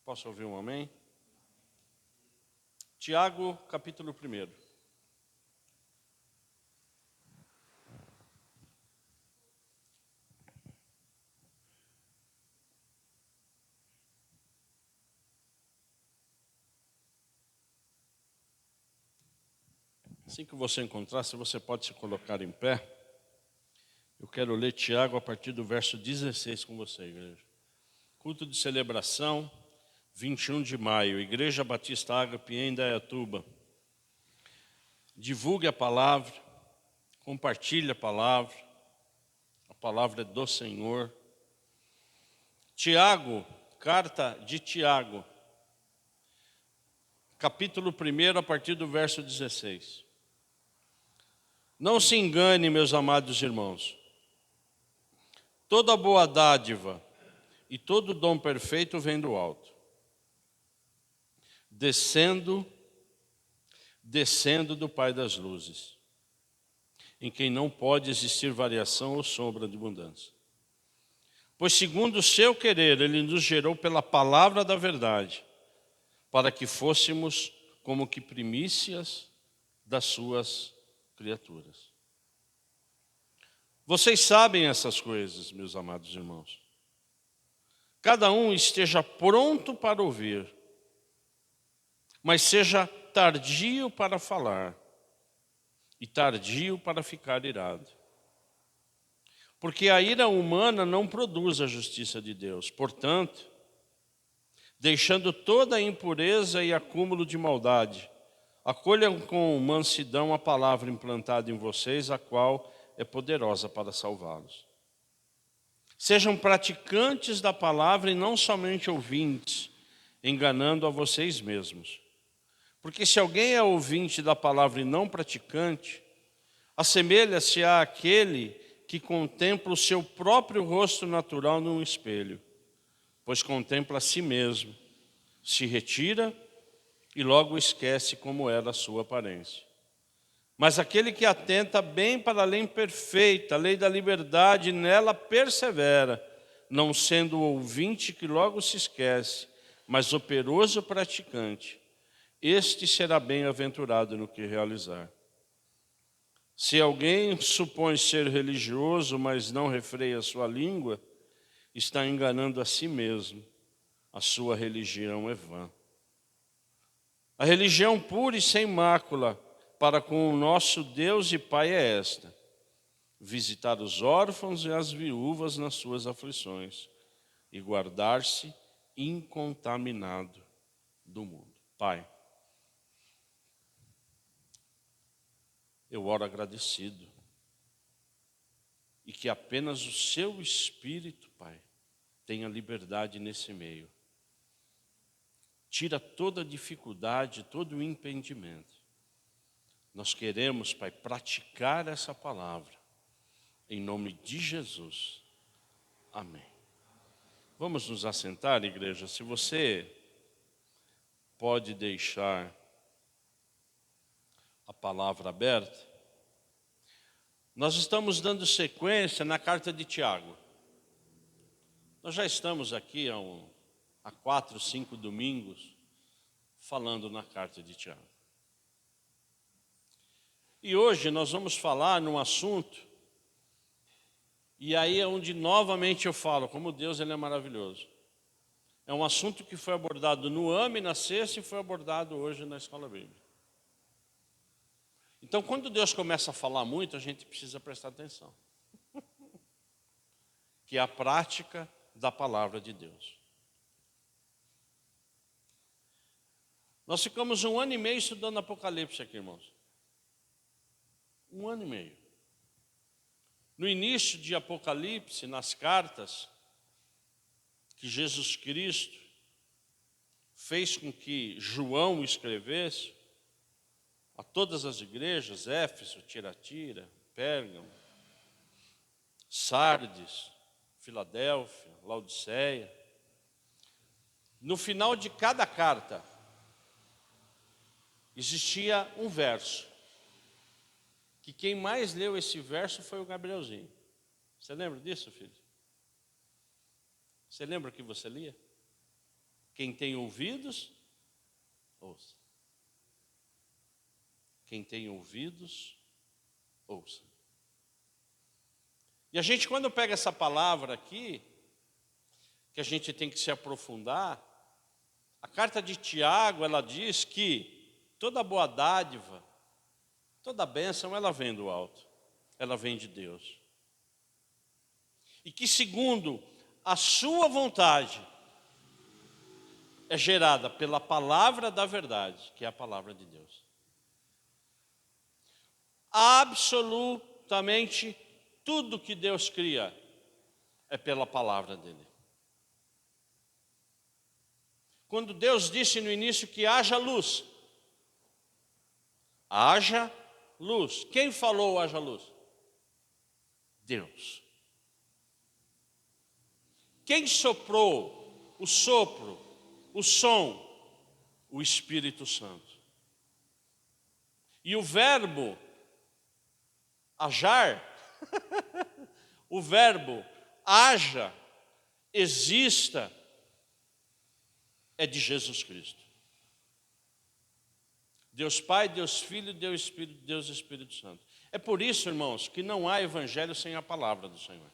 Posso ouvir um amém? Tiago, capítulo 1. Assim que você encontrar, se você pode se colocar em pé, eu quero ler Tiago a partir do verso 16 com você, igreja. Culto de celebração, 21 de maio, Igreja Batista Ágape em Indaiatuba. Divulgue a palavra, compartilhe a palavra é do Senhor. Tiago, carta de Tiago, capítulo 1, a partir do verso 16. Não se engane, meus amados irmãos. Toda boa dádiva e todo dom perfeito vem do alto, descendo do Pai das luzes, em quem não pode existir variação ou sombra de mudança. Pois segundo o seu querer, Ele nos gerou pela palavra da verdade, para que fôssemos como que primícias das suas criaturas. Vocês sabem essas coisas, meus amados irmãos. Cada um esteja pronto para ouvir, mas seja tardio para falar e tardio para ficar irado. Porque a ira humana não produz a justiça de Deus. Portanto, deixando toda a impureza e acúmulo de maldade, acolham com mansidão a palavra implantada em vocês, a qual é poderosa para salvá-los. Sejam praticantes da palavra e não somente ouvintes, enganando a vocês mesmos. Porque se alguém é ouvinte da palavra e não praticante, assemelha-se àquele que contempla o seu próprio rosto natural num espelho, pois contempla a si mesmo, se retira e logo esquece como era a sua aparência. Mas aquele que atenta bem para a lei perfeita, a lei da liberdade, nela persevera, não sendo o ouvinte que logo se esquece, mas operoso praticante, este será bem-aventurado no que realizar. Se alguém supõe ser religioso, mas não refreia a sua língua, está enganando a si mesmo. A sua religião é vã. A religião pura e sem mácula para com o nosso Deus e Pai é esta: visitar os órfãos e as viúvas nas suas aflições e guardar-se incontaminado do mundo. Pai, eu oro agradecido e que apenas o seu Espírito, Pai, tenha liberdade nesse meio. Tira toda a dificuldade, todo o impedimento. Nós queremos, Pai, praticar essa palavra, em nome de Jesus. Amém. Vamos nos assentar, igreja. Se você pode deixar a palavra aberta, nós estamos dando sequência na carta de Tiago. Nós já estamos aqui há 4, 5 domingos falando na carta de Tiago. E hoje nós vamos falar num assunto, e aí é onde novamente eu falo, como Deus ele é maravilhoso. É um assunto que foi abordado no AME, na sexta, e foi abordado hoje na Escola Bíblica. Então, quando Deus começa a falar muito, a gente precisa prestar atenção. Que é a prática da palavra de Deus. Nós ficamos 1 ano e meio estudando Apocalipse aqui, irmãos. 1 ano e meio. No início de Apocalipse, nas cartas que Jesus Cristo fez com que João escrevesse a todas as igrejas, Éfeso, Tiatira, Pérgamo, Sardes, Filadélfia, Laodiceia. No final de cada carta, existia um verso, que quem mais leu esse verso foi o Gabrielzinho. Você lembra disso, filho? Você lembra o que você lia? Quem tem ouvidos, ouça. Quem tem ouvidos, ouça. E a gente, quando pega essa palavra aqui, que a gente tem que se aprofundar, a carta de Tiago, ela diz que toda boa dádiva, toda bênção, ela vem do alto, ela vem de Deus. E que segundo a sua vontade, é gerada pela palavra da verdade, que é a palavra de Deus. Absolutamente tudo que Deus cria é pela palavra dele. Quando Deus disse no início que haja luz, haja luz. Quem falou haja luz? Deus. Quem soprou o sopro, o som? O Espírito Santo. E o verbo hajar, o verbo haja, exista, é de Jesus Cristo. Deus Pai, Deus Filho, Deus Espírito Santo. É por isso, irmãos, que não há evangelho sem a palavra do Senhor.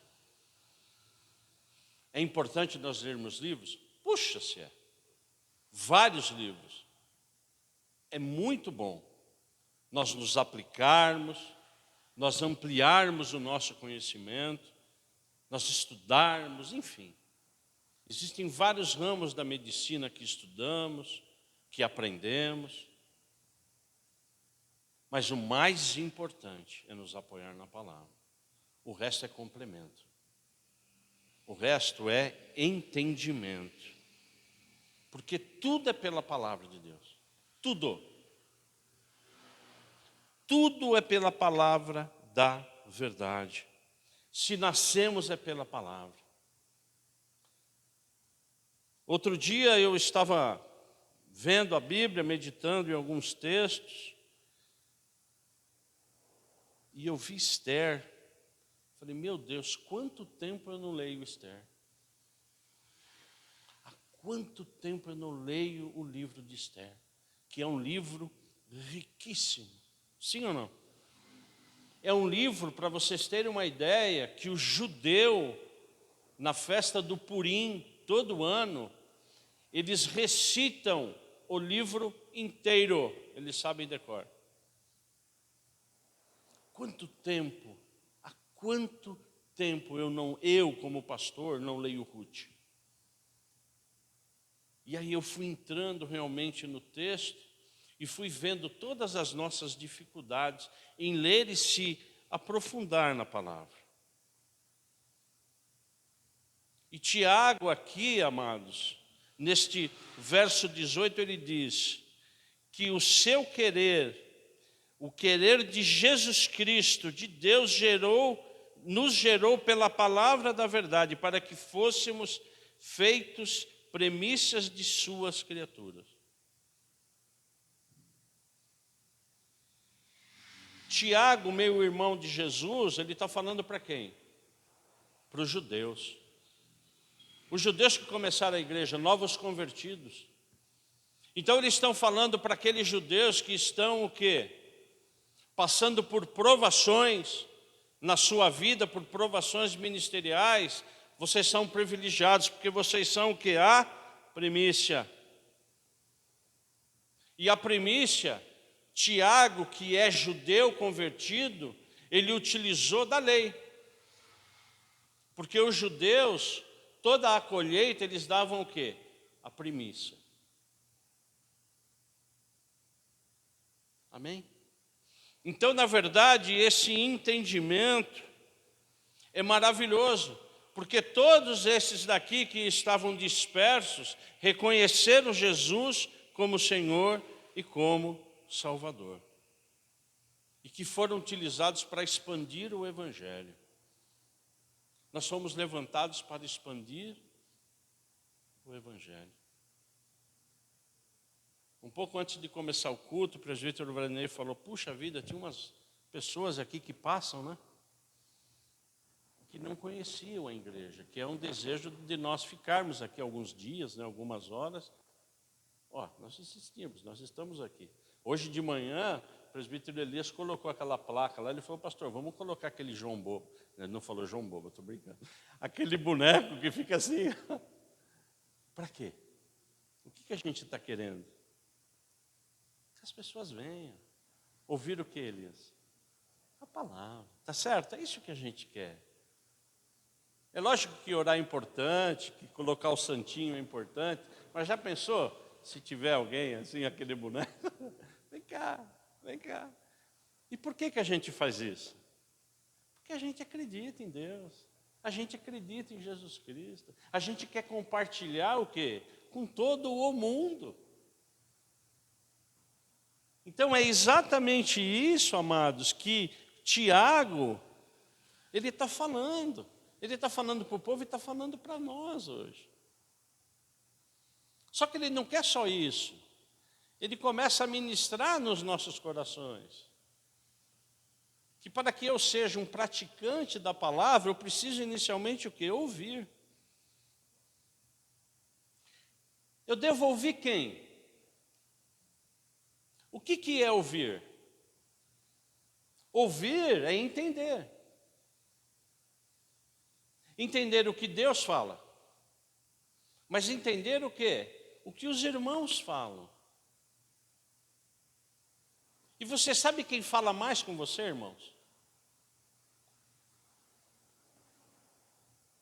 É importante nós lermos livros? Puxa, se é. Vários livros. É muito bom nós nos aplicarmos, nós ampliarmos o nosso conhecimento, nós estudarmos, enfim. Existem vários ramos da medicina que estudamos, que aprendemos. Mas o mais importante é nos apoiar na palavra. O resto é complemento. O resto é entendimento. Porque tudo é pela palavra de Deus. Tudo. Tudo é pela palavra da verdade. Se nascemos é pela palavra. Outro dia eu estava vendo a Bíblia, meditando em alguns textos, e eu vi Esther. Falei, meu Deus, quanto tempo eu não leio Esther? Há quanto tempo eu não leio o livro de Esther? Que é um livro riquíssimo. Sim ou não? É um livro, para vocês terem uma ideia, que o judeu, na festa do Purim, todo ano, eles recitam o livro inteiro. Eles sabem de cor. Quanto tempo, há quanto tempo eu como pastor, não leio Ruth? E aí eu fui entrando realmente no texto e fui vendo todas as nossas dificuldades em ler e se aprofundar na palavra. E Tiago aqui, amados, neste verso 18, ele diz que o seu querer, o querer de Jesus Cristo, de Deus, nos gerou pela palavra da verdade, para que fôssemos feitos premissas de suas criaturas. Tiago, meu irmão de Jesus, ele está falando para quem? Para os judeus. Os judeus que começaram a igreja, novos convertidos. Então eles estão falando para aqueles judeus que estão o quê? Passando por provações na sua vida, por provações ministeriais. Vocês são privilegiados, porque vocês são o quê? A primícia. E a primícia, Tiago, que é judeu convertido, ele utilizou da lei. Porque os judeus, toda a colheita, eles davam o quê? A primícia. Amém? Então, na verdade, esse entendimento é maravilhoso, porque todos esses daqui que estavam dispersos reconheceram Jesus como Senhor e como Salvador. E que foram utilizados para expandir o Evangelho. Nós fomos levantados para expandir o Evangelho. Um pouco antes de começar o culto, o presbítero Vranei falou, puxa vida, tinha umas pessoas aqui que passam, né? que não conheciam a igreja, que é um desejo de nós ficarmos aqui alguns dias, né, algumas horas. Nós insistimos, nós estamos aqui. Hoje de manhã, o presbítero Elias colocou aquela placa lá, ele falou, pastor, vamos colocar aquele João Bobo. Ele não falou João Bobo, estou brincando. Aquele boneco que fica assim. Para quê? O que a gente está querendo? Que as pessoas venham. Ouvir o que, Elias? A palavra. Tá certo? É isso que a gente quer. É lógico que orar é importante, que colocar o santinho é importante, mas já pensou se tiver alguém assim, aquele boneco? Vem cá, vem cá. E por que a gente faz isso? Porque a gente acredita em Deus, a gente acredita em Jesus Cristo, a gente quer compartilhar o quê? Com todo o mundo. Então é exatamente isso, amados, que Tiago, ele está falando. Ele está falando para o povo e está falando para nós hoje. Só que ele não quer só isso. Ele começa a ministrar nos nossos corações. Que para que eu seja um praticante da palavra, eu preciso inicialmente o quê? Ouvir. Eu devo ouvir quem? O que é ouvir? Ouvir é entender. Entender o que Deus fala. Mas entender o quê? O que os irmãos falam. E você sabe quem fala mais com você, irmãos?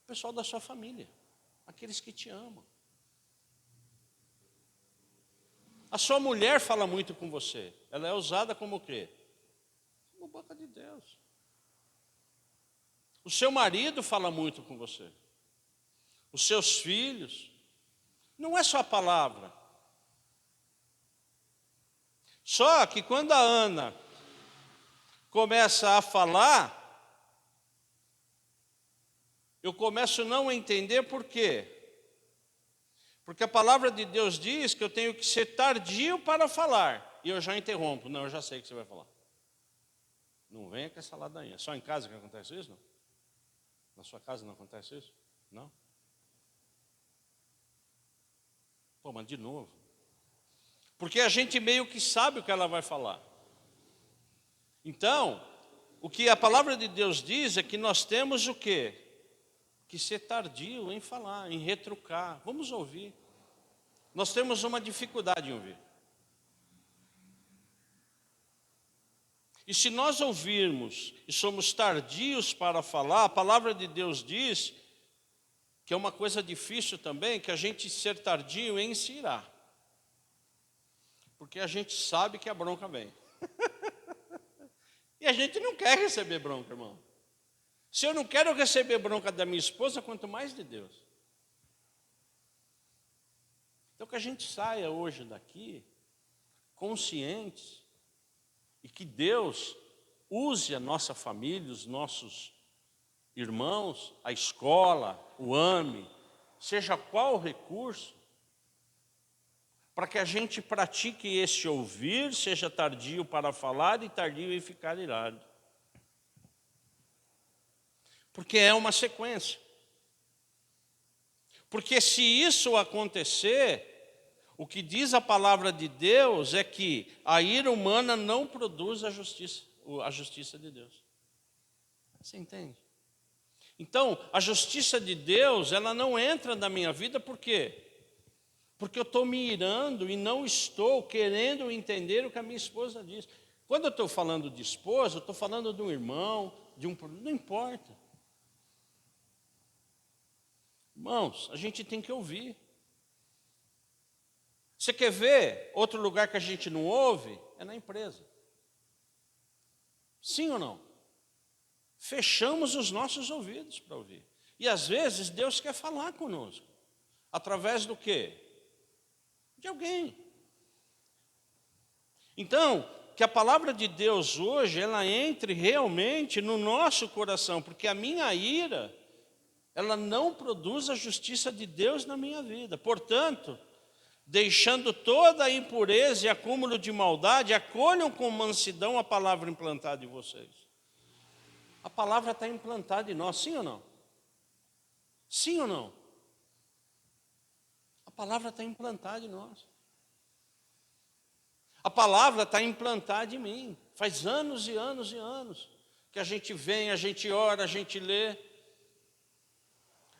O pessoal da sua família. Aqueles que te amam. A sua mulher fala muito com você. Ela é usada como o quê? Como boca de Deus. O seu marido fala muito com você. Os seus filhos. Não é só a palavra. Só que quando a Ana começa a falar, eu começo a não entender por quê. Porque a palavra de Deus diz que eu tenho que ser tardio para falar. E eu já interrompo. Não, eu já sei o que você vai falar. Não venha com essa ladainha. Só em casa que acontece isso, não? Na sua casa não acontece isso? Não? Pô, mas de novo. Porque a gente meio que sabe o que ela vai falar. Então, o que a palavra de Deus diz é que nós temos o quê? Que ser tardio em falar, em retrucar. Vamos ouvir. Nós temos uma dificuldade em ouvir. E se nós ouvirmos e somos tardios para falar, a palavra de Deus diz que é uma coisa difícil também, que a gente ser tardio em se irar. Porque a gente sabe que a bronca vem. E a gente não quer receber bronca, irmão. Se eu não quero receber bronca da minha esposa, quanto mais de Deus. Então que a gente saia hoje daqui conscientes e que Deus use a nossa família, os nossos irmãos, a escola, o AME, seja qual o recurso, para que a gente pratique esse ouvir, seja tardio para falar e tardio em ficar irado. Porque é uma sequência. Porque se isso acontecer, o que diz a palavra de Deus é que a ira humana não produz a justiça de Deus. Você entende? Então, a justiça de Deus, ela não entra na minha vida, por quê? Porque eu estou me irando e não estou querendo entender o que a minha esposa diz. Quando eu estou falando de esposa, eu estou falando de um irmão, não importa. Irmãos, a gente tem que ouvir. Você quer ver outro lugar que a gente não ouve? É na empresa. Sim ou não? Fechamos os nossos ouvidos para ouvir. E às vezes Deus quer falar conosco. Através do quê? De alguém. Então, que a palavra de Deus hoje, ela entre realmente no nosso coração, porque a minha ira, ela não produz a justiça de Deus na minha vida. Portanto, deixando toda a impureza e acúmulo de maldade, acolham com mansidão a palavra implantada em vocês. A palavra está implantada em nós, sim ou não? Sim ou não? A palavra está implantada em nós. A palavra está implantada em mim. Faz anos e anos e anos que a gente vem, a gente ora, a gente lê.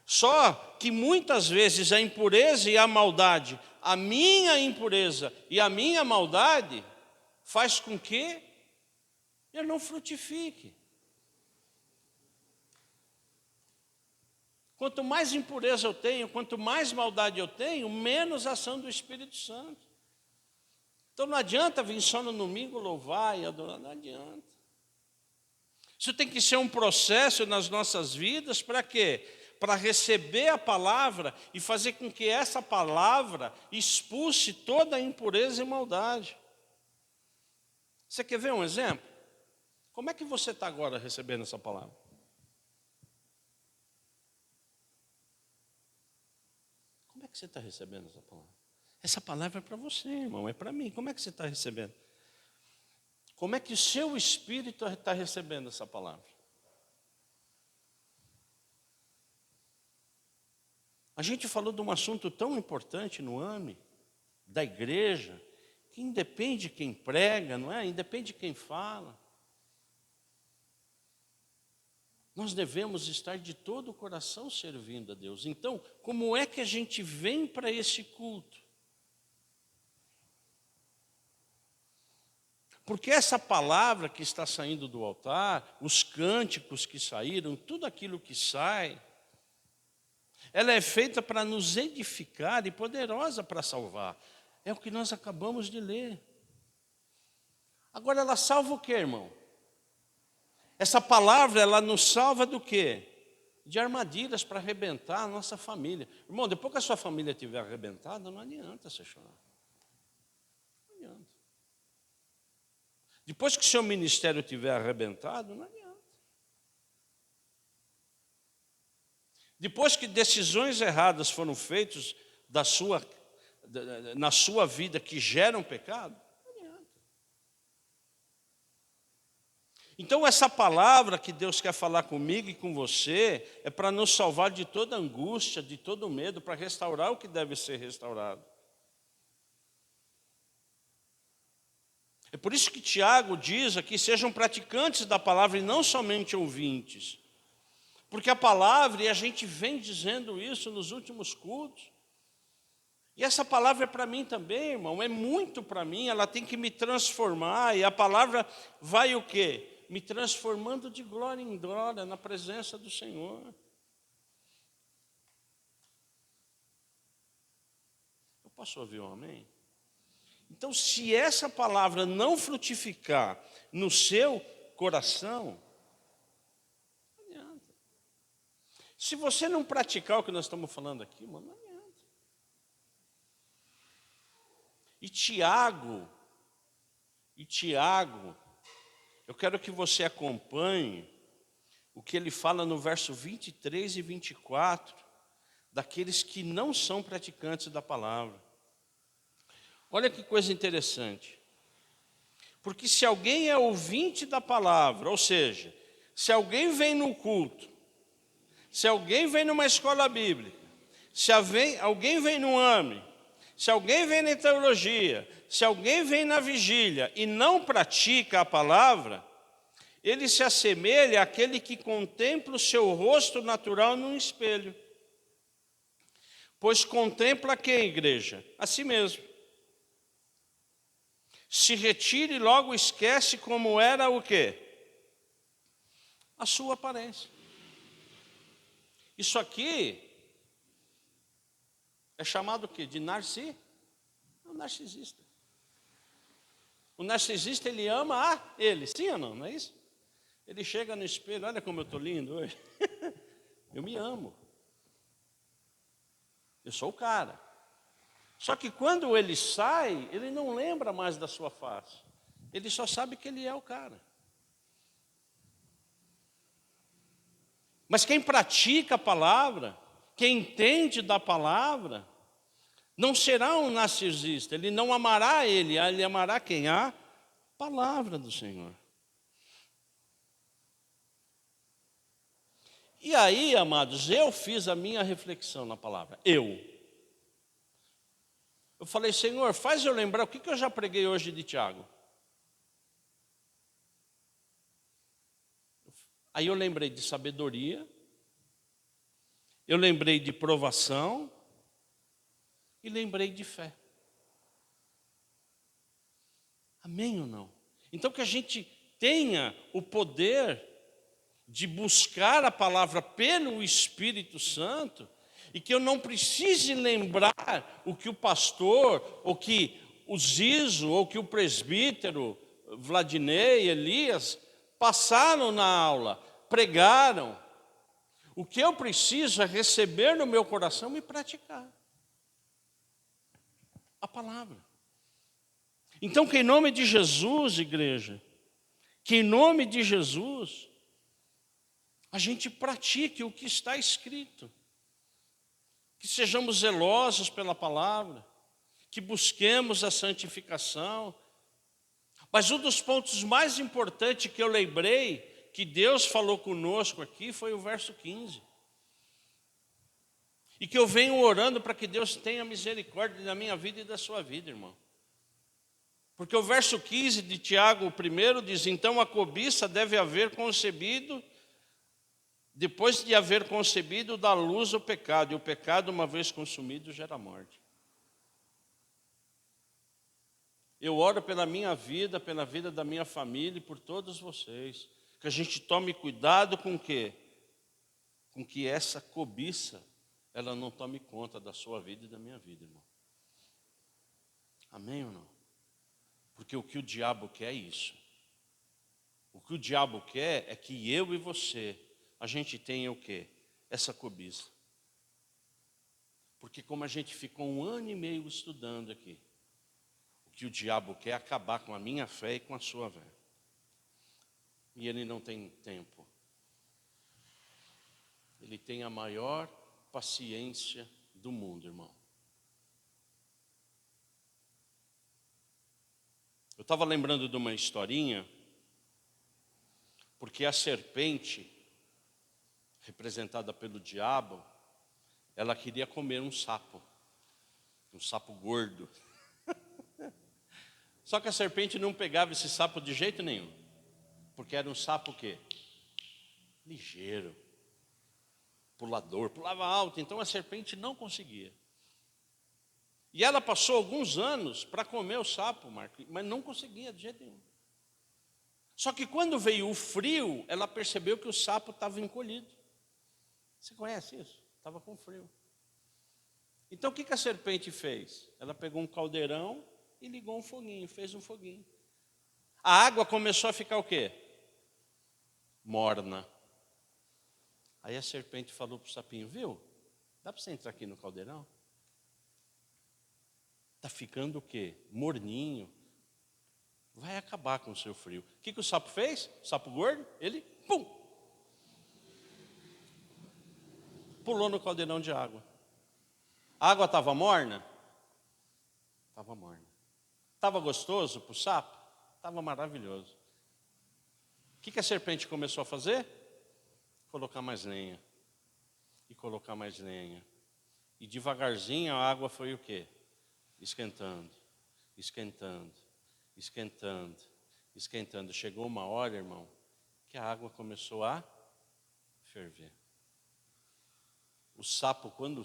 Só que muitas vezes a impureza e a maldade, a minha impureza e a minha maldade, faz com que eu não frutifique. Quanto mais impureza eu tenho, quanto mais maldade eu tenho, menos ação do Espírito Santo. Então não adianta vir só no domingo louvar e adorar, não adianta. Isso tem que ser um processo nas nossas vidas, para quê? Para receber a palavra e fazer com que essa palavra expulse toda a impureza e maldade. Você quer ver um exemplo? Como é que você está agora recebendo essa palavra? Como é que você está recebendo essa palavra? Essa palavra é para você, irmão, é para mim. Como é que você está recebendo? Como é que o seu espírito está recebendo essa palavra? A gente falou de um assunto tão importante no AME, da igreja, que independe de quem prega, não é? Independe de quem fala. Nós devemos estar de todo o coração servindo a Deus. Então, como é que a gente vem para esse culto? Porque essa palavra que está saindo do altar, os cânticos que saíram, tudo aquilo que sai, ela é feita para nos edificar e poderosa para salvar. É o que nós acabamos de ler. Agora, ela salva o quê, irmão? Essa palavra, ela nos salva do quê? De armadilhas para arrebentar a nossa família. Irmão, depois que a sua família estiver arrebentada, não adianta você chorar. Não adianta. Depois que o seu ministério estiver arrebentado, não adianta. Depois que decisões erradas foram feitas na sua vida que geram pecado, não adianta. Então essa palavra que Deus quer falar comigo e com você é para nos salvar de toda angústia, de todo medo, para restaurar o que deve ser restaurado. É por isso que Tiago diz aqui, sejam praticantes da palavra e não somente ouvintes. Porque a palavra, e a gente vem dizendo isso nos últimos cultos, e essa palavra é para mim também, irmão, é muito para mim, ela tem que me transformar, e a palavra vai o quê? Me transformando de glória em glória na presença do Senhor. Eu posso ouvir um amém? Então, se essa palavra não frutificar no seu coração, não adianta. Se você não praticar o que nós estamos falando aqui, mano, não adianta. E Tiago, eu quero que você acompanhe o que ele fala no verso 23 e 24, daqueles que não são praticantes da palavra. Olha que coisa interessante. Porque se alguém é ouvinte da palavra, ou seja, se alguém vem no culto, se alguém vem numa escola bíblica, se alguém vem no AME, se alguém vem na teologia, se alguém vem na vigília e não pratica a palavra, ele se assemelha àquele que contempla o seu rosto natural num espelho. Pois contempla quem, igreja? A si mesmo. Se retira e logo esquece como era o quê? A sua aparência. Isso aqui é chamado o quê? De narcisista. É um narcisista. O narcisista, ele ama a ele. Sim ou não? Não é isso? Ele chega no espelho, olha como eu estou lindo hoje. Eu me amo. Eu sou o cara. Só que quando ele sai, ele não lembra mais da sua face. Ele só sabe que ele é o cara. Mas quem pratica a palavra, quem entende da palavra, não será um narcisista. Ele não amará ele amará quem? A palavra do Senhor. E aí, amados, eu fiz a minha reflexão na palavra. Eu falei, Senhor, faz eu lembrar o que eu já preguei hoje de Tiago. Aí eu lembrei de sabedoria, eu lembrei de provação e lembrei de fé. Amém ou não? Então que a gente tenha o poder de buscar a palavra pelo Espírito Santo e que eu não precise lembrar o que o pastor, ou que o Zizo, ou que o presbítero Vladinei, Elias passaram na aula, pregaram. O que eu preciso é receber no meu coração e praticar a palavra. Então, que em nome de Jesus, igreja, que em nome de Jesus, a gente pratique o que está escrito. Que sejamos zelosos pela palavra, que busquemos a santificação. Mas um dos pontos mais importantes que eu lembrei, que Deus falou conosco aqui, foi o verso 15. E que eu venho orando para que Deus tenha misericórdia da minha vida e da sua vida, irmão. Porque o verso 15 de Tiago, o primeiro, diz, então a cobiça deve haver concebido, depois de haver concebido, dá luz ao pecado, e o pecado, uma vez consumido, gera morte. Eu oro pela minha vida, pela vida da minha família e por todos vocês, que a gente tome cuidado com o quê? Com que essa cobiça, ela não tome conta da sua vida e da minha vida, irmão. Amém ou não? Porque o que o diabo quer é isso. O que o diabo quer é que eu e você, a gente tenha o quê? Essa cobiça. Porque como a gente ficou 1 ano e meio estudando aqui, o que o diabo quer é acabar com a minha fé e com a sua fé. E ele não tem tempo. Ele tem a maior paciência do mundo, irmão. Eu estava lembrando de uma historinha, porque a serpente, representada pelo diabo, ela queria comer um sapo gordo. Só que a serpente não pegava esse sapo de jeito nenhum, porque era um sapo o quê? Ligeiro, pulador, pulava alto, então a serpente não conseguia. E ela passou alguns anos para comer o sapo, Marco, mas não conseguia de jeito nenhum. Só que quando veio o frio, ela percebeu que o sapo estava encolhido. Você conhece isso? Estava com frio. Então o que a serpente fez? Ela pegou um caldeirão e ligou um foguinho, fez um foguinho. A água começou a ficar o quê? Morna. Aí a serpente falou para o sapinho, viu? Dá para você entrar aqui no caldeirão? Está ficando o quê? Morninho. Vai acabar com o seu frio. O que o sapo fez? O sapo gordo, ele, pum! Pulou no caldeirão de água. A água estava morna? Estava morna. Estava gostoso para o sapo? Estava maravilhoso. O que a serpente começou a fazer? Colocar mais lenha. E colocar mais lenha. E devagarzinho a água foi o quê? Esquentando, esquentando, esquentando, esquentando. Chegou uma hora, irmão, que a água começou a ferver. O sapo, quando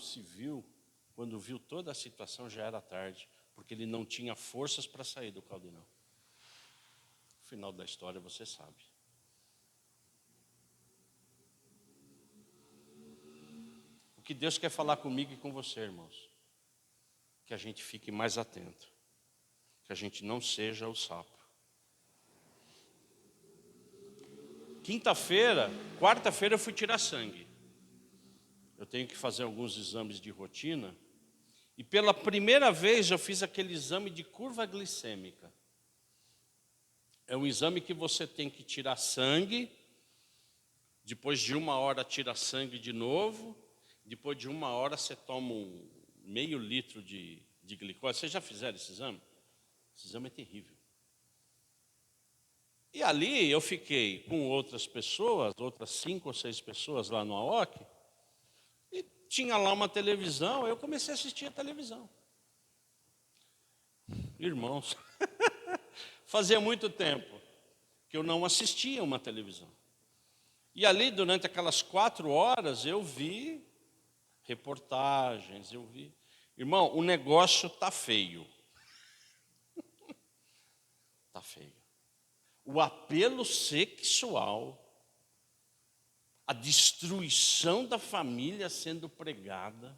viu toda a situação, já era tarde, porque ele não tinha forças para sair do caldeirão. O final da história você sabe. O que Deus quer falar comigo e com você, irmãos? Que a gente fique mais atento, que a gente não seja o sapo. Quarta-feira eu fui tirar sangue. Eu tenho que fazer alguns exames de rotina. E pela primeira vez eu fiz aquele exame de curva glicêmica. É um exame que você tem que tirar sangue. Depois de 1 hora tira sangue de novo. Depois de 1 hora você toma meio litro de glicose. Vocês já fizeram esse exame? Esse exame é terrível. E ali eu fiquei com outras pessoas, outras 5 ou 6 pessoas lá no AOC, e tinha lá uma televisão, eu comecei a assistir a televisão. Irmãos, fazia muito tempo que eu não assistia uma televisão. E ali, durante aquelas 4 horas, eu vi reportagens, eu vi... Irmão, o negócio tá feio. Tá feio. O apelo sexual, a destruição da família sendo pregada,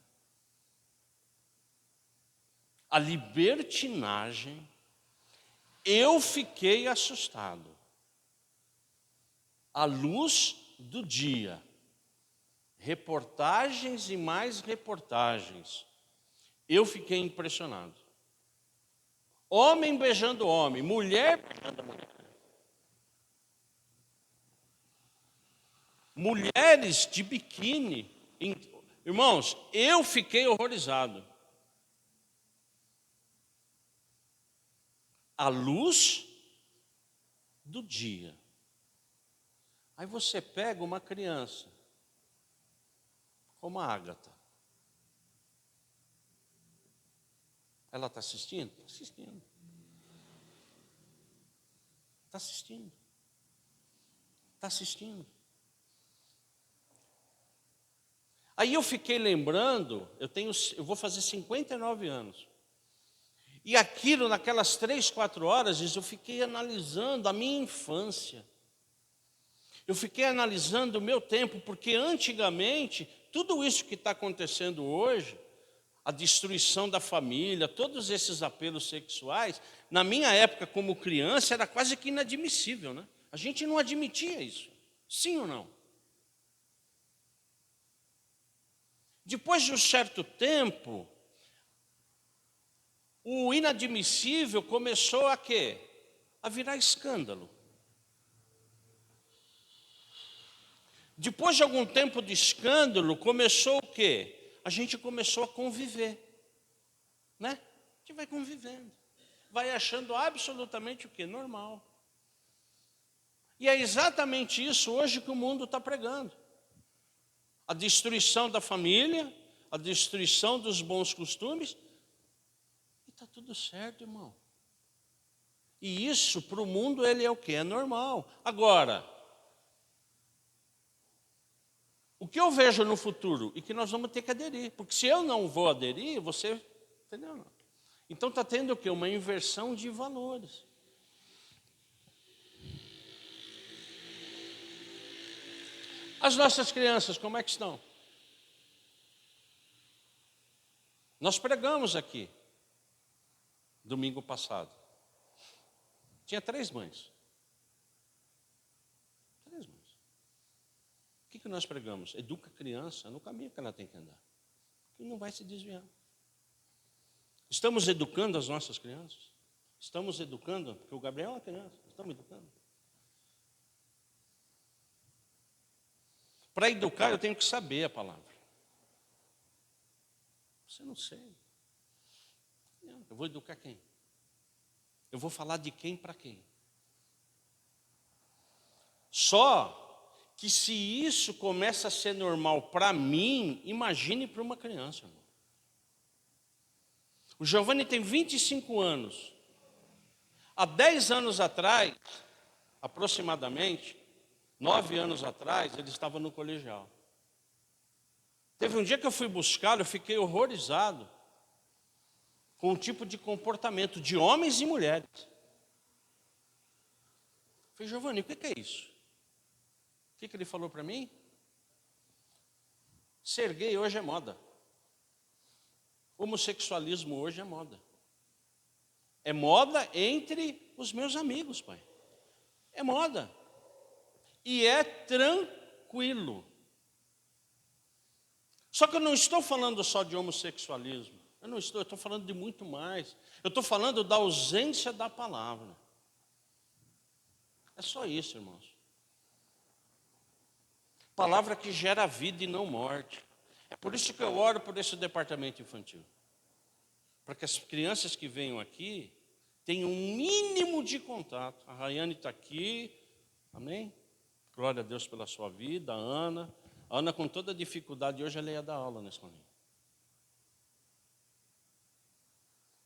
a libertinagem, eu fiquei assustado. À luz do dia, reportagens e mais reportagens, eu fiquei impressionado. Homem beijando homem, mulher beijando mulher. Mulheres de biquíni. Irmãos, eu fiquei horrorizado. À luz do dia. Aí você pega uma criança, como a Ágata. Ela está assistindo? Está assistindo. Está assistindo. Está assistindo. Aí eu fiquei lembrando, eu vou fazer 59 anos. E aquilo, naquelas 3, 4 horas, eu fiquei analisando a minha infância. Eu fiquei analisando o meu tempo, porque antigamente, tudo isso que está acontecendo hoje, a destruição da família, todos esses apelos sexuais, na minha época como criança, era quase que inadmissível, né? A gente não admitia isso. Sim ou não? Depois de um certo tempo, o inadmissível começou a quê? A virar escândalo. Depois de algum tempo de escândalo, começou o quê? A gente começou a conviver, né? A gente vai convivendo, vai achando absolutamente o quê? Normal. E é exatamente isso hoje que o mundo está pregando. A destruição da família, a destruição dos bons costumes. E está tudo certo, irmão. E isso para o mundo ele é o quê? É normal. Agora, o que eu vejo no futuro e que nós vamos ter que aderir, porque se eu não vou aderir, você, entendeu? Então está tendo o quê? Uma inversão de valores. As nossas crianças, como é que estão? Nós pregamos aqui, domingo passado. Tinha 3 mães. 3 mães. O que nós pregamos? Educa a criança no caminho que ela tem que andar. E não vai se desviar. Estamos educando as nossas crianças? Estamos educando, porque o Gabriel é uma criança, estamos educando. Para educar, eu tenho que saber a palavra. Você não sei. Não, eu vou educar quem? Eu vou falar de quem para quem? Só que se isso começa a ser normal para mim, imagine para uma criança. Irmão. O Giovanni tem 25 anos. Há 10 anos atrás, aproximadamente, 9 anos atrás, ele estava no colegial. Teve um dia que eu fui buscá-lo, eu fiquei horrorizado com o tipo de comportamento de homens e mulheres. Eu falei, Giovanni, o que é isso? O que ele falou para mim? Ser gay hoje é moda. Homossexualismo hoje é moda. É moda entre os meus amigos, pai. É moda. E é tranquilo. Só que eu não estou falando só de homossexualismo. Eu estou falando de muito mais. Eu estou falando da ausência da palavra. É só isso, irmãos. Palavra que gera vida e não morte. É por isso que eu oro por esse departamento infantil. Para que as crianças que venham aqui tenha um mínimo de contato. A Rayane está aqui, amém? Glória a Deus pela sua vida, a Ana. A Ana, com toda dificuldade, hoje ela ia dar aula nesse momento.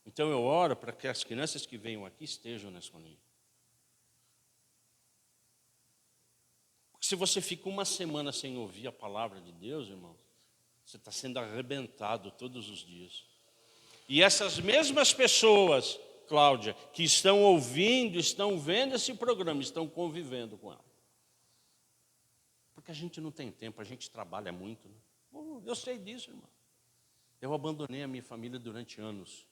Então eu oro para que as crianças que venham aqui estejam nesse momento. Porque se você fica uma semana sem ouvir a palavra de Deus, irmão, você está sendo arrebentado todos os dias. E essas mesmas pessoas, Cláudia, que estão ouvindo, estão vendo esse programa, estão convivendo com ela. Porque a gente não tem tempo, a gente trabalha muito. Né? Eu sei disso, irmão. Eu abandonei a minha família durante anos.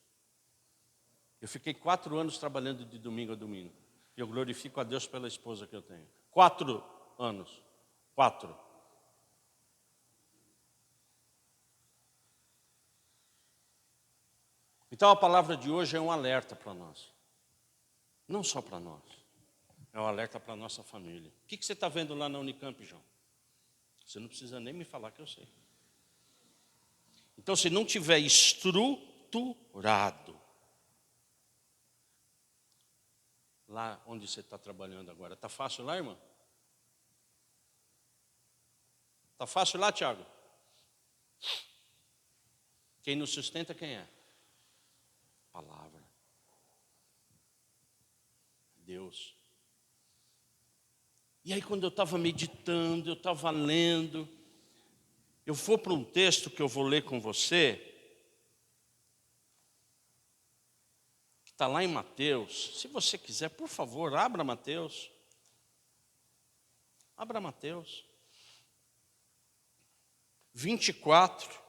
Eu fiquei 4 anos trabalhando de domingo a domingo. E eu glorifico a Deus pela esposa que eu tenho. 4 anos. 4. Então a palavra de hoje é um alerta para nós. Não só para nós. É um alerta para a nossa família. O que você está vendo lá na Unicamp, João? Você não precisa nem me falar que eu sei. Então, se não tiver estruturado, lá onde você está trabalhando agora, está fácil lá, irmão? Está fácil lá, Tiago? Quem nos sustenta, quem é? Palavra. Deus. E aí quando eu estava meditando, eu estava lendo, eu vou para um texto que eu vou ler com você, que está lá em Mateus. Se você quiser, por favor, abra Mateus. Abra Mateus. 24.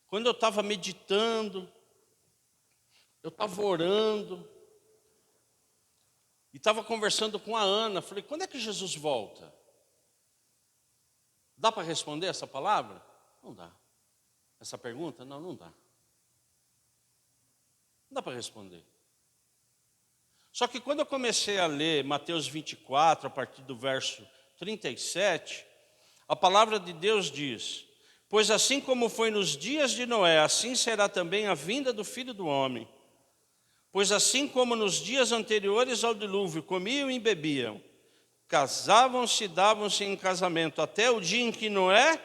Quando eu estava meditando, eu estava orando, e estava conversando com a Ana, falei, quando é que Jesus volta? Dá para responder essa palavra? Não dá. Essa pergunta? Não, não dá. Não dá para responder. Só que quando eu comecei a ler Mateus 24, a partir do verso 37, a palavra de Deus diz, pois assim como foi nos dias de Noé, assim será também a vinda do Filho do Homem. Pois assim como nos dias anteriores ao dilúvio, comiam e bebiam, casavam-se e davam-se em casamento, até o dia em que Noé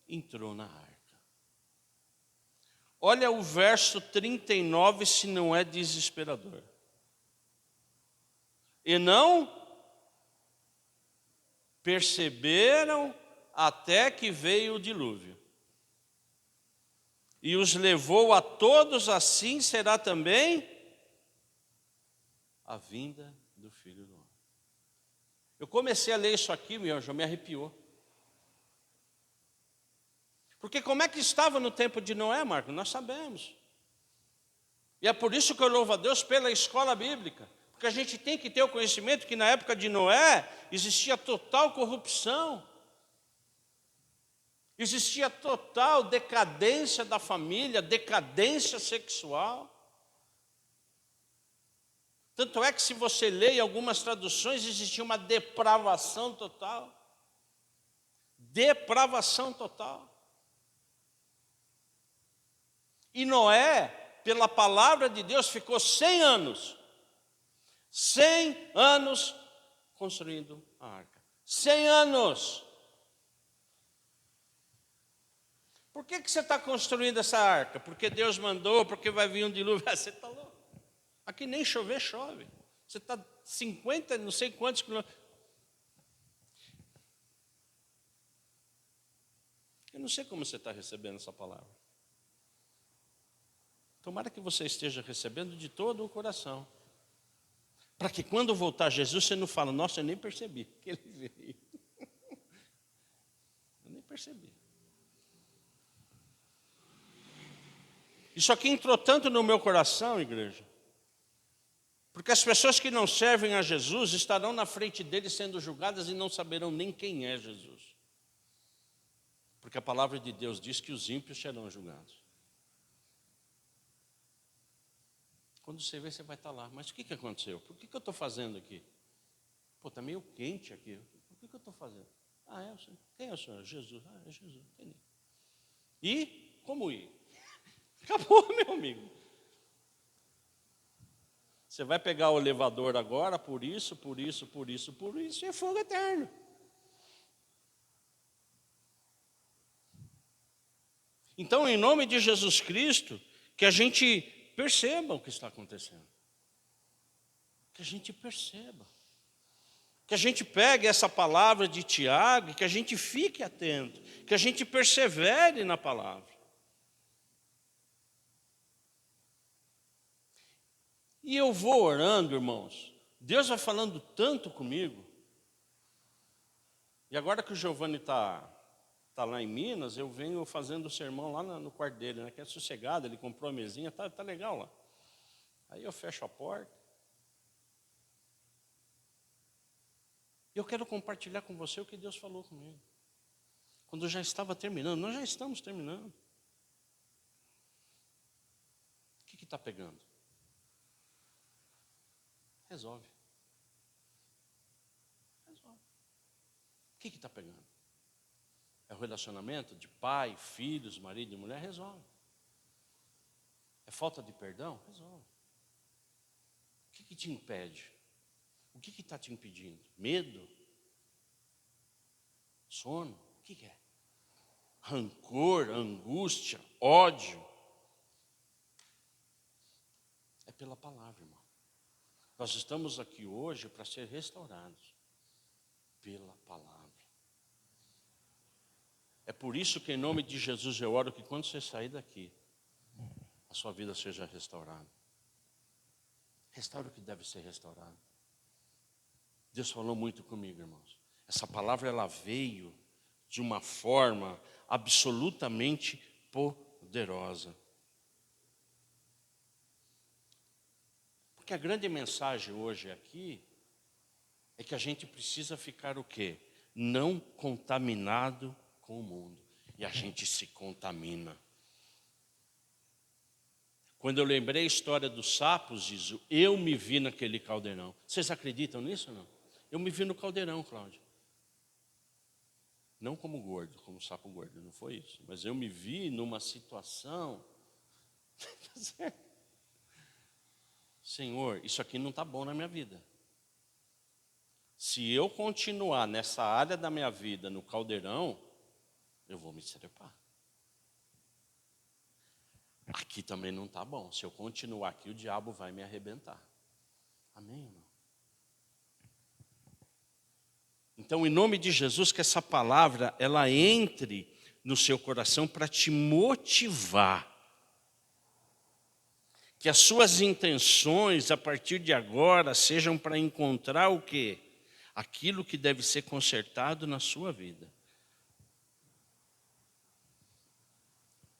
entrou na arca. Olha o verso 39, se não é desesperador. E não perceberam até que veio o dilúvio. E os levou a todos, assim será também a vinda do Filho do Homem. Eu comecei a ler isso aqui, meu anjo, me arrepiou. Porque como é que estava no tempo de Noé, Marco? Nós sabemos. E é por isso que eu louvo a Deus pela escola bíblica. Porque a gente tem que ter o conhecimento que na época de Noé existia total corrupção. Existia total decadência da família, decadência sexual. Tanto é que se você lê em algumas traduções, existia uma depravação total. Depravação total. E Noé, pela palavra de Deus, ficou 100 anos. 100 anos construindo a arca. 100 anos. Por que você está construindo essa arca? Porque Deus mandou, porque vai vir um dilúvio. Você está louco. Aqui nem chover, chove. Você está 50, não sei quantos quilômetros. Eu não sei como você está recebendo essa palavra. Tomara que você esteja recebendo de todo o coração. Para que quando voltar Jesus, você não fala, nossa, eu nem percebi que ele veio. Eu nem percebi. Isso aqui entrou tanto no meu coração, igreja, porque as pessoas que não servem a Jesus estarão na frente dele sendo julgadas e não saberão nem quem é Jesus. Porque a palavra de Deus diz que os ímpios serão julgados. Quando você vê, você vai estar lá. Mas o que aconteceu? Por que eu estou fazendo aqui? Pô, está meio quente aqui. Por que eu estou fazendo? Ah, é o Senhor. Quem é o Senhor? Jesus. Ah, é Jesus. Entendi. E como ir? Acabou, meu amigo. Você vai pegar o elevador agora por isso, por isso, por isso, por isso, e é fogo eterno. Então, em nome de Jesus Cristo, que a gente perceba o que está acontecendo. Que a gente perceba. Que a gente pegue essa palavra de Tiago, que a gente fique atento, que a gente persevere na palavra. E eu vou orando, irmãos. Deus vai falando tanto comigo. E agora que o Giovanni está lá em Minas, eu venho fazendo o sermão lá no quarto dele, né, que é sossegado, ele comprou a mesinha, tá legal lá. Aí eu fecho a porta. E eu quero compartilhar com você o que Deus falou comigo. Quando eu já estava terminando, nós já estamos terminando. O que está pegando? Resolve. Resolve. O que está pegando? É o relacionamento de pai, filhos, marido e mulher? Resolve. É falta de perdão? Resolve. O que te impede? O que está te impedindo? Medo? Sono? O que é? Rancor, angústia, ódio? É pela palavra, irmão. Nós estamos aqui hoje para ser restaurados pela palavra. É por isso que, em nome de Jesus, eu oro que quando você sair daqui, a sua vida seja restaurada. Restaure o que deve ser restaurado. Deus falou muito comigo, irmãos. Essa palavra, ela veio de uma forma absolutamente poderosa. Porque a grande mensagem hoje aqui é que a gente precisa ficar o quê? Não contaminado com o mundo. E a gente se contamina. Quando eu lembrei a história dos sapos, diz, eu me vi naquele caldeirão. Vocês acreditam nisso ou não? Eu me vi no caldeirão, Cláudio. Não como gordo, como sapo gordo, não foi isso. Mas eu me vi numa situação. Senhor, isso aqui não está bom na minha vida. Se eu continuar nessa área da minha vida, no caldeirão, eu vou me estrepar. Aqui também não está bom. Se eu continuar aqui, o diabo vai me arrebentar. Amém, irmão? Então, em nome de Jesus, que essa palavra, ela entre no seu coração para te motivar. Que as suas intenções, a partir de agora, sejam para encontrar o quê? Aquilo que deve ser consertado na sua vida.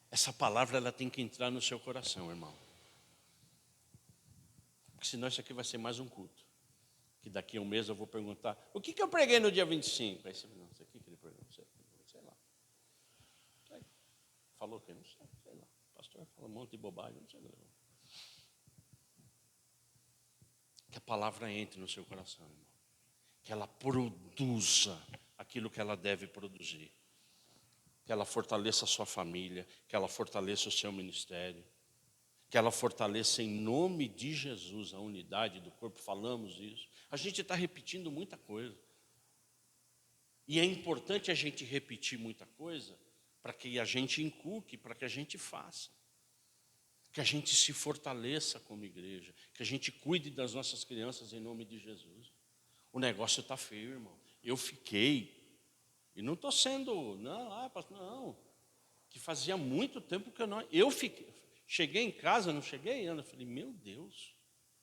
Essa palavra, ela tem que entrar no seu coração, irmão. Porque senão isso aqui vai ser mais um culto. Que daqui a um mês eu vou perguntar, o que eu preguei no dia 25? Aí você fala, não sei o que ele pregou, sei lá. Falou o quê? Não sei lá. O pastor fala um monte de bobagem, não sei lá. Que a palavra entre no seu coração, irmão. Que ela produza aquilo que ela deve produzir. Que ela fortaleça a sua família, que ela fortaleça o seu ministério. Que ela fortaleça em nome de Jesus a unidade do corpo, falamos isso. A gente está repetindo muita coisa. E é importante a gente repetir muita coisa para que a gente inculque, para que a gente faça. Que a gente se fortaleça como igreja, que a gente cuide das nossas crianças em nome de Jesus. O negócio está feio, irmão. Eu fiquei, e não estou sendo, não, que fazia muito tempo que eu fiquei. Cheguei em casa, não cheguei, Ana, falei, meu Deus,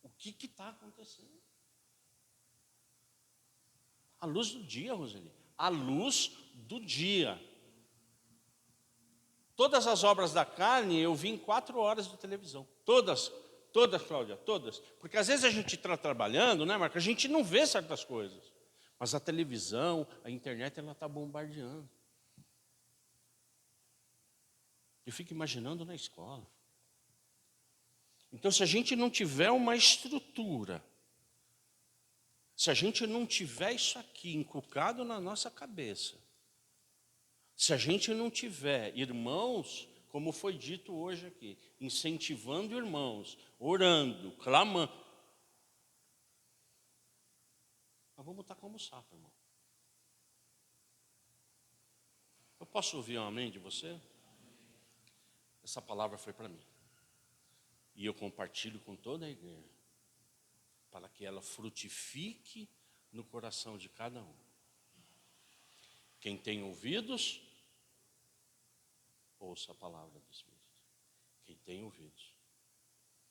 o que está acontecendo? A luz do dia, Roseli, a luz do dia. Todas as obras da carne eu vi em 4 horas de televisão, todas, Cláudia, todas. Porque às vezes a gente está trabalhando, né, Marca? A gente não vê certas coisas, mas a televisão, a internet, ela está bombardeando. Eu fico imaginando na escola. Então, se a gente não tiver uma estrutura, se a gente não tiver isso aqui inculcado na nossa cabeça, se a gente não tiver irmãos, como foi dito hoje aqui, incentivando irmãos, orando, clamando, Mas vamos estar como sapo, irmão. Eu posso ouvir um amém de você? Essa palavra foi para mim. E eu compartilho com toda a igreja, para que ela frutifique no coração de cada um. Quem tem ouvidos, ouça a palavra do Espírito. Quem tem ouvidos,